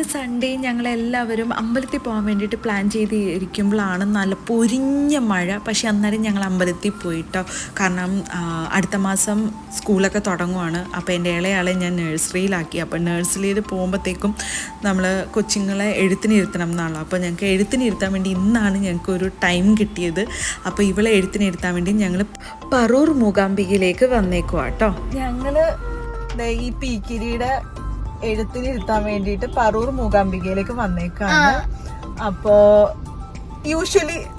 അന്ന് സൺഡേ ഞങ്ങളെല്ലാവരും അമ്പലത്തിൽ പോകാൻ വേണ്ടിയിട്ട് പ്ലാൻ ചെയ്തിരിക്കുമ്പോഴാണ് നല്ല പൊരിഞ്ഞ മഴ. പക്ഷേ അന്നേരം ഞങ്ങൾ അമ്പലത്തിൽ പോയിട്ടോ. കാരണം അടുത്ത മാസം സ്കൂളൊക്കെ തുടങ്ങുവാണ്. അപ്പോൾ എൻ്റെ ഇളയാളെ ഞാൻ നഴ്സറിയിലാക്കി. അപ്പോൾ നഴ്സറിയിൽ പോകുമ്പോഴത്തേക്കും നമ്മൾ കൊച്ചുങ്ങളെ എഴുത്തിനിരുത്തണം എന്നാണല്ലോ. അപ്പോൾ ഞങ്ങൾക്ക് എഴുത്തിനിരുത്താൻ വേണ്ടി ഇന്നാണ് ഞങ്ങൾക്കൊരു ടൈം കിട്ടിയത്. അപ്പോൾ ഇവളെ എഴുത്തിനിരുത്താൻ വേണ്ടി ഞങ്ങൾ പറൂർ മൂകാംബികയിലേക്ക് വന്നേക്കുവാ കേട്ടോ. ഞങ്ങൾ ഈ പീക്കിരിയുടെ എഴുത്തിനിരുത്താൻ വേണ്ടിയിട്ട് പറൂർ മൂകാംബികയിലേക്ക് വന്നേക്കാണ്. അപ്പോ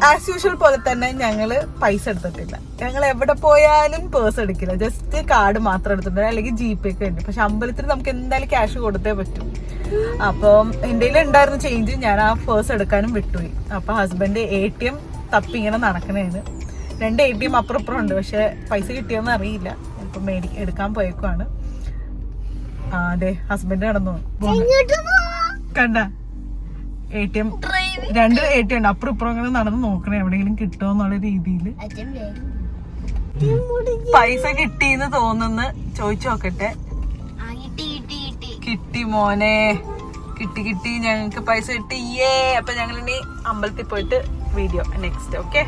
ആസ് യൂഷ്വൽ പോലെ തന്നെ ഞങ്ങള് പൈസ എടുത്തിട്ടില്ല. ഞങ്ങൾ എവിടെ പോയാലും പേഴ്സ് എടുക്കില്ല, ജസ്റ്റ് കാർഡ് മാത്രം എടുത്തിട്ടുണ്ട്, അല്ലെങ്കിൽ GPay ഒക്കെ ഉണ്ട്. പക്ഷെ അമ്പലത്തിൽ നമുക്ക് എന്തായാലും ക്യാഷ് കൊടുത്തേ പറ്റും. അപ്പം എൻ്റെ ഉണ്ടായിരുന്ന ചേഞ്ച് ഞാൻ ആ പേഴ്സ് എടുക്കാനും വിട്ടുപോയി. അപ്പൊ ഹസ്ബൻഡ് ATM തപ്പി ഇങ്ങനെ നടക്കണേന്ന്. 2 ATM അപ്പുറം ഉണ്ട്, പക്ഷെ പൈസ കിട്ടിയോന്ന് അറിയില്ല. ഇപ്പൊ എടുക്കാൻ പോയേക്കുവാണ്. അതെ, ഹസ്ബൻഡ് കടന്നു കണ്ട ATM 2 ATM ഉണ്ട്. അപ്പുറം ഇങ്ങനെ നടന്ന് നോക്കണേ എവിടെയെങ്കിലും കിട്ടുമോ എന്നുള്ള രീതിയിൽ. പൈസ കിട്ടിന്ന് തോന്നുന്നു, ചോദിച്ചു നോക്കട്ടെ. കിട്ടി മോനെ, കിട്ടി ഞങ്ങൾക്ക് പൈസ കിട്ടി. അപ്പൊ ഞങ്ങൾ ഇനി അമ്പലത്തിൽ പോയിട്ട് വീഡിയോ നെക്സ്റ്റ്. ഓക്കെ,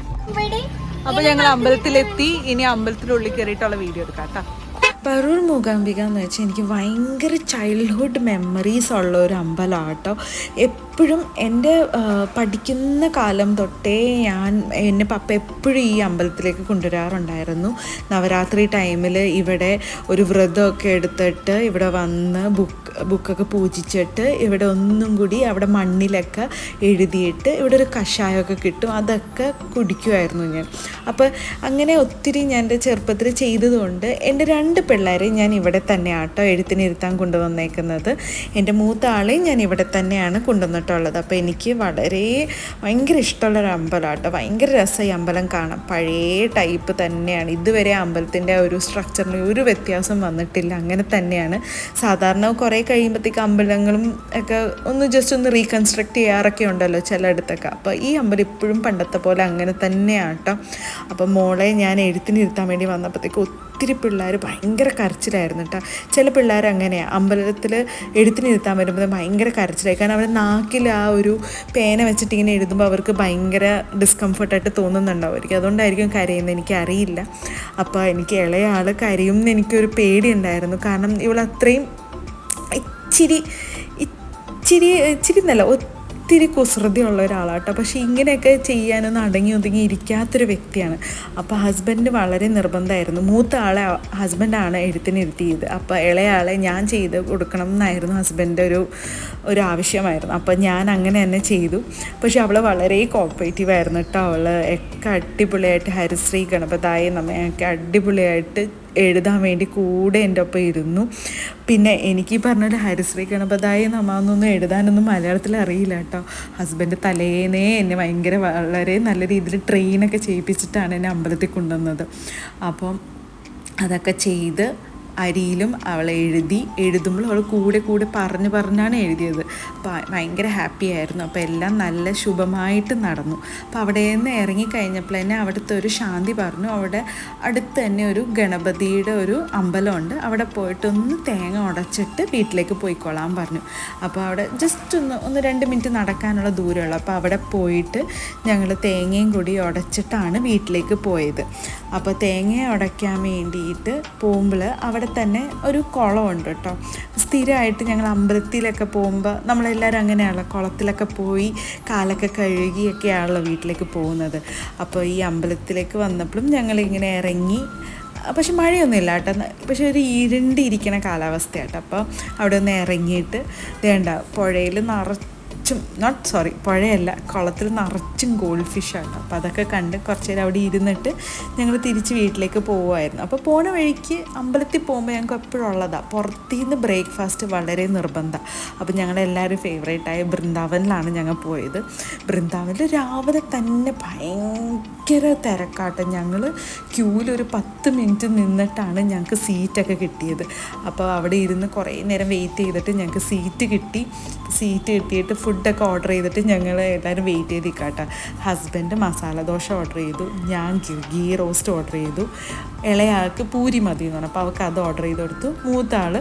അപ്പൊ ഞങ്ങൾ അമ്പലത്തിലെത്തി. ഇനി അമ്പലത്തിനുള്ളിൽ കയറിയിട്ടുള്ള വീഡിയോ എടുക്കാം കേട്ടോ. പറൂർ മൂകാംബിക എന്ന് വെച്ചാൽ എനിക്ക് ഭയങ്കര ചൈൽഡ്ഹുഡ് മെമ്മറീസ് ഉള്ള ഒരു അമ്പലമാണ് കേട്ടോ. എപ്പോഴും എൻ്റെ പഠിക്കുന്ന കാലം തൊട്ടേ എന്നെ പപ്പ എപ്പോഴും ഈ അമ്പലത്തിലേക്ക് കൊണ്ടുവരാറുണ്ടായിരുന്നു. നവരാത്രി ടൈമിൽ ഇവിടെ ഒരു വ്രതമൊക്കെ എടുത്തിട്ട് ഇവിടെ വന്ന് ബുക്കൊക്കെ പൂജിച്ചിട്ട് ഇവിടെ ഒന്നും കൂടി അവിടെ മണ്ണിലൊക്കെ എഴുതിയിട്ട് ഇവിടെ ഒരു കഷായമൊക്കെ കിട്ടും, അതൊക്കെ കുടിക്കുമായിരുന്നു ഞാൻ. അപ്പോൾ അങ്ങനെ ഒത്തിരി ഞാൻ എൻ്റെ ചെറുപ്പത്തിൽ ചെയ്തതുകൊണ്ട് എൻ്റെ 2 പിള്ളേരെ ഞാൻ ഇവിടെ തന്നെയാണ് കേട്ടോ എഴുത്തിനിരുത്താൻ കൊണ്ടുവന്നേക്കുന്നത്. എൻ്റെ മൂത്ത ആളെയും ഞാൻ ഇവിടെ തന്നെയാണ് കൊണ്ടുവന്നിട്ടുള്ളത്. അപ്പോൾ എനിക്ക് ഭയങ്കര ഇഷ്ടമുള്ളൊരു അമ്പലം കേട്ടോ. ഭയങ്കര രസമായി അമ്പലം കാണാം. പഴയ ടൈപ്പ് തന്നെയാണ്. ഇതുവരെ അമ്പലത്തിൻ്റെ ഒരു സ്ട്രക്ചറിന് ഒരു വ്യത്യാസം വന്നിട്ടില്ല, അങ്ങനെ തന്നെയാണ്. സാധാരണ കുറേ കഴിയുമ്പോഴത്തേക്ക് അമ്പലങ്ങളും ഒക്കെ ഒന്ന് റീകൺസ്ട്രക്ട് ചെയ്യാറൊക്കെ ഉണ്ടല്ലോ ചിലയിടത്തൊക്കെ. അപ്പോൾ ഈ അമ്പലം ഇപ്പോഴും പണ്ടത്തെ പോലെ അങ്ങനെ തന്നെയാണ് കേട്ടോ. അപ്പോൾ മോളെ ഞാൻ എഴുത്തിനിരുത്താൻ വേണ്ടി വന്നപ്പോഴത്തേക്ക് ഒത്തിരി പിള്ളേർ ഭയങ്കര കരച്ചിലായിരുന്നു കേട്ടോ. ചില പിള്ളേർ അങ്ങനെയാണ്, അമ്പലത്തിൽ എഴുത്തിനിരുത്താൻ വരുമ്പോൾ ഭയങ്കര കരച്ചിലായി. കാരണം അവർ നാക്കിൽ ആ ഒരു പേന വെച്ചിട്ട് ഇങ്ങനെ എഴുതുമ്പോൾ അവർക്ക് ഭയങ്കര ഡിസ്കംഫർട്ടായിട്ട് തോന്നുന്നുണ്ടാവുമായിരിക്കും. അതുകൊണ്ടായിരിക്കും കരയുന്നത്, എനിക്കറിയില്ല. അപ്പോൾ എനിക്ക് ഇളയ ആൾ കരയുമെന്ന് എനിക്കൊരു പേടിയുണ്ടായിരുന്നു. കാരണം ഇവളത്രയും ഇച്ചിരി നല്ല ഒത്തിരി കുസൃതിയുള്ള ഒരാളാട്ടോ. പക്ഷേ ഇങ്ങനെയൊക്കെ ചെയ്യാനൊന്നും അടങ്ങി ഒതുങ്ങി ഇരിക്കാത്തൊരു വ്യക്തിയാണ്. അപ്പോൾ ഹസ്ബൻഡ് വളരെ നിർബന്ധമായിരുന്നു. മൂത്ത ആളെ ഹസ്ബൻഡാണ് എഴുത്തിനിരുത്തിയത്. അപ്പോൾ ഇളയാളെ ഞാൻ ചെയ്ത് കൊടുക്കണം എന്നായിരുന്നു ഹസ്ബൻഡ് ഒരു ആവശ്യമായിരുന്നു. അപ്പോൾ ഞാൻ അങ്ങനെ തന്നെ ചെയ്തു. പക്ഷെ അവൾ വളരെ കോപ്പറേറ്റീവ് ആയിരുന്നു കേട്ടോ. അവൾ ഒക്കെ അടിപൊളിയായിട്ട് ഹരിശ്രീ ഗണപതായ നമ്മയൊക്കെ അടിപൊളിയായിട്ട് എഴുതാൻ വേണ്ടി കൂടെ എൻ്റെ ഒപ്പം ഇരുന്നു. പിന്നെ എനിക്ക് പറഞ്ഞൊരു ഹരിശ്രീ ഗണപതായ നമൊന്നും എഴുതാനൊന്നും മലയാളത്തിൽ അറിയില്ല കേട്ടോ. ഹസ്ബൻഡ് തലേന്നേ എന്നെ വളരെ നല്ല രീതിയിൽ ട്രെയിനൊക്കെ ചെയ്യിപ്പിച്ചിട്ടാണ് എന്നെ അമ്പലത്തിൽ കൊണ്ടുവന്നത്. അപ്പം അതൊക്കെ ചെയ്ത് അരിയിലും അവൾ എഴുതുമ്പോൾ അവൾ കൂടെ പറഞ്ഞാണ് എഴുതിയത്. അപ്പോൾ ഭയങ്കര ഹാപ്പി ആയിരുന്നു. അപ്പോൾ എല്ലാം നല്ല ശുഭമായിട്ട് നടന്നു. അപ്പോൾ അവിടെ നിന്ന് ഇറങ്ങിക്കഴിഞ്ഞപ്പോൾ തന്നെ അവിടുത്തെ ഒരു ശാന്തി പറഞ്ഞു. അവിടെ അടുത്ത് തന്നെ ഒരു ഗണപതിയുടെ ഒരു അമ്പലമുണ്ട്, അവിടെ പോയിട്ടൊന്ന് തേങ്ങ ഉടച്ചിട്ട് വീട്ടിലേക്ക് പോയിക്കൊള്ളാൻ പറഞ്ഞു. അപ്പോൾ അവിടെ ജസ്റ്റ് ഒന്ന് 2 മിനിറ്റ് നടക്കാനുള്ള ദൂരമുള്ളൂ. അപ്പോൾ അവിടെ പോയിട്ട് ഞങ്ങൾ തേങ്ങയും കൂടി ഉടച്ചിട്ടാണ് വീട്ടിലേക്ക് പോയത്. അപ്പോൾ തേങ്ങ ഉടയ്ക്കാൻ വേണ്ടിയിട്ട് പോകുമ്പോൾ അവിടെ തന്നെ ഒരു കുളമുണ്ട് കേട്ടോ. സ്ഥിരമായിട്ട് ഞങ്ങൾ അമ്പലത്തിലൊക്കെ പോകുമ്പോൾ നമ്മളെല്ലാവരും അങ്ങനെയാണല്ലോ, കുളത്തിലൊക്കെ പോയി കാലൊക്കെ കഴുകിയൊക്കെയാണല്ലോ വീട്ടിലേക്ക് പോകുന്നത്. അപ്പോൾ ഈ അമ്പലത്തിലേക്ക് വന്നപ്പോഴും ഞങ്ങളിങ്ങനെ ഇറങ്ങി. പക്ഷെ മഴയൊന്നുമില്ല കേട്ടോ, പക്ഷെ ഒരു ഇരുണ്ടിരിക്കണ കാലാവസ്ഥയാട്ടോ. അപ്പോൾ അവിടെ ഒന്ന് ഇറങ്ങിയിട്ട് വേണ്ട പുഴയിൽ പുഴയല്ല, കുളത്തിൽ നിറച്ചും ഗോൾഡ് ഫിഷാണ്. അപ്പോൾ അതൊക്കെ കണ്ട് കുറച്ച് നേരം അവിടെ ഇരുന്നിട്ട് ഞങ്ങൾ തിരിച്ച് വീട്ടിലേക്ക് പോകുമായിരുന്നു. അപ്പോൾ പോണ വഴിക്ക് അമ്പലത്തിൽ പോകുമ്പോൾ ഞങ്ങൾക്ക് എപ്പോഴും ഉള്ളതാണ്, പുറത്തുനിന്ന് ബ്രേക്ക്ഫാസ്റ്റ് വളരെ നിർബന്ധമാണ്. അപ്പോൾ ഞങ്ങളെല്ലാവരും ഫേവറേറ്റായ ബൃന്ദാവനിലാണ് ഞങ്ങൾ പോയത്. ബൃന്ദാവനിൽ രാവിലെ തന്നെ ഭയങ്കര തിരക്കാട്ടം. ഞങ്ങൾ ക്യൂവിലൊരു 10 മിനിറ്റ് നിന്നിട്ടാണ് ഞങ്ങൾക്ക് സീറ്റൊക്കെ കിട്ടിയത്. അപ്പോൾ അവിടെ ഇരുന്ന് കുറേ നേരം വെയിറ്റ് ചെയ്തിട്ട് ഞങ്ങൾക്ക് സീറ്റ് കിട്ടിയിട്ട് ഫുഡൊക്കെ ഓർഡർ ചെയ്തിട്ട് ഞങ്ങൾ എല്ലാവരും വെയിറ്റ് ചെയ്ത് നിൽക്കാട്ടോ. ഹസ്ബൻഡ് മസാല ദോശ ഓർഡർ ചെയ്തു, ഞാൻ ഗീ റോസ്റ്റ് ഓർഡർ ചെയ്തു. ഇളയാൾക്ക് പൂരി മതി എന്ന് പറഞ്ഞു. അപ്പോൾ അവൾക്ക് അത് ഓർഡർ ചെയ്ത് കൊടുത്തു. മൂത്ത ആൾ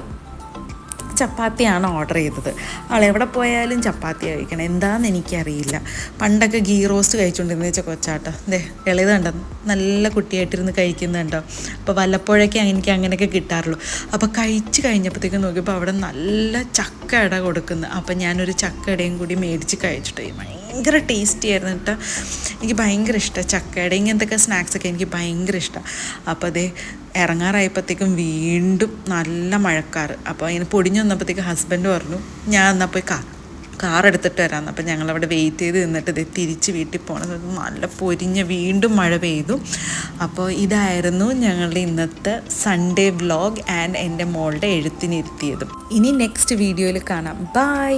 ചപ്പാത്തിയാണ് ഓർഡർ ചെയ്തത്. ആളെവിടെ പോയാലും ചപ്പാത്തി കഴിക്കണം, എന്താണെന്ന് എനിക്കറിയില്ല. പണ്ടൊക്കെ ഗീ റോസ്റ്റ് കഴിച്ചുകൊണ്ടിരുന്ന വെച്ചാൽ കൊച്ചാട്ടോ ഇളയതുണ്ടോ നല്ല കുട്ടിയായിട്ടിരുന്ന് കഴിക്കുന്നുണ്ടോ. അപ്പോൾ വല്ലപ്പോഴൊക്കെ എനിക്ക് അങ്ങനെയൊക്കെ കിട്ടാറുള്ളൂ. അപ്പോൾ കഴിച്ച് കഴിഞ്ഞപ്പോഴത്തേക്കും നോക്കിയപ്പോൾ അവിടെ നല്ല ചക്കട കൊടുക്കുന്നു. അപ്പോൾ ഞാനൊരു ചക്കടയും കൂടി മേടിച്ച് കഴിച്ചിട്ട് ഭയങ്കര ടേസ്റ്റി ആയിരുന്നു കേട്ടോ. എനിക്ക് ഭയങ്കര ഇഷ്ടമാണ് ചക്കട, ഇങ്ങനത്തെയൊക്കെ സ്നാക്സൊക്കെ എനിക്ക് ഭയങ്കര ഇഷ്ടമാണ്. അപ്പോൾ അതേ ഇറങ്ങാറായപ്പോഴത്തേക്കും വീണ്ടും നല്ല മഴക്കാറ്. അപ്പോൾ അതിന് പൊടിഞ്ഞു വന്നപ്പോഴത്തേക്കും ഹസ്ബൻഡ് പറഞ്ഞു ഞാൻ എന്നാൽ പോയി കാർ എടുത്തിട്ട് വരാമെന്ന്. അപ്പോൾ ഞങ്ങളവിടെ വെയിറ്റ് ചെയ്ത് നിന്നിട്ട് ഇത് തിരിച്ച് വീട്ടിൽ പോകണ സമയത്ത് നല്ല പൊരിഞ്ഞ വീണ്ടും മഴ പെയ്തു. അപ്പോൾ ഇതായിരുന്നു ഞങ്ങളുടെ ഇന്നത്തെ സൺഡേ വ്ലോഗ് ആൻഡ് എൻ്റെ മോളുടെ എഴുത്തിനിരുത്തിയതും. ഇനി നെക്സ്റ്റ് വീഡിയോയിൽ കാണാം. ബൈ.